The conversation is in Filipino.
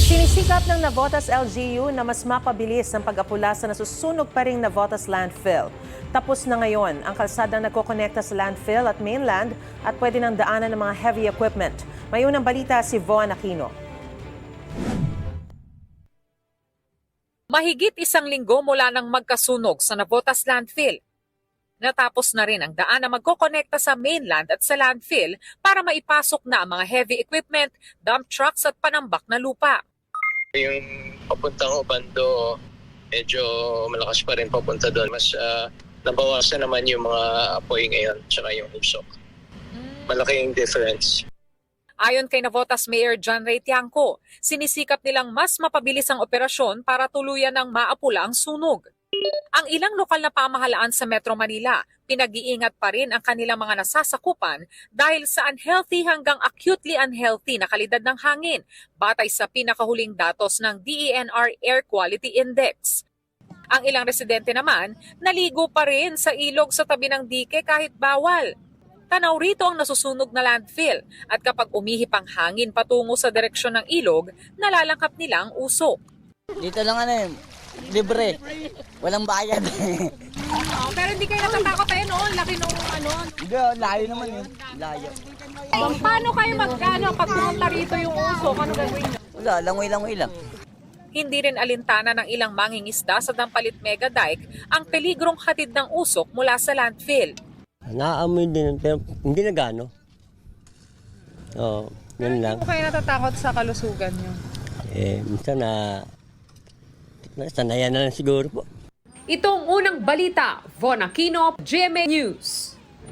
Sinisikap ng Navotas LGU na mas mapabilis ang pag-apula sa nasusunog pa ring Navotas landfill. Tapos na ngayon ang kalsadang nagkokonekta sa landfill at mainland at pwede nang daanan ng mga heavy equipment. May unang balita si Von Aquino. Mahigit isang linggo mula nang magkasunog sa Navotas landfill. Natapos na rin ang daan na magkokonekta sa mainland at sa landfill para maipasok na ang mga heavy equipment, dump trucks at panambak na lupa. Yung papuntang Obando, medyo malakas pa rin papunta doon. Mas nabawasan naman yung mga apoy ngayon tsaka yung usok. Malaking difference. Ayon kay Navotas Mayor John Ray Tiangco, sinisikap nilang mas mapabilis ang operasyon para tuluyan ng maapula ang sunog. Ang ilang lokal na pamahalaan sa Metro Manila, pinag-iingat pa rin ang kanilang mga nasasakupan dahil sa unhealthy hanggang acutely unhealthy na kalidad ng hangin, batay sa pinakahuling datos ng DENR Air Quality Index. Ang ilang residente naman, naligo pa rin sa ilog sa tabi ng dike kahit bawal. Tanaw rito ang nasusunog na landfill at kapag umihip ang hangin patungo sa direksyon ng ilog, nalalangkap nila ang usok. Dito lang libre. Walang bayad. Pero hindi kayo natatakot tayo noon, laki nung ano. Hindi, layo naman yun. Layo. Paano kayo pag pumunta rito yung usok, ano gagawin nyo? Wala, langoy-langoy lang. Hindi rin alintana ng ilang mangingisda sa Dampalit Mega Dike ang peligrong hatid ng usok mula sa landfill. Naaamoy din, pero hindi na gaano. Oo, yun lang. Hindi po kayo natatakot sa kalusugan nyo? Minsan sanayan na lang siguro po. Itong unang balita, Von Aquino, GMA News.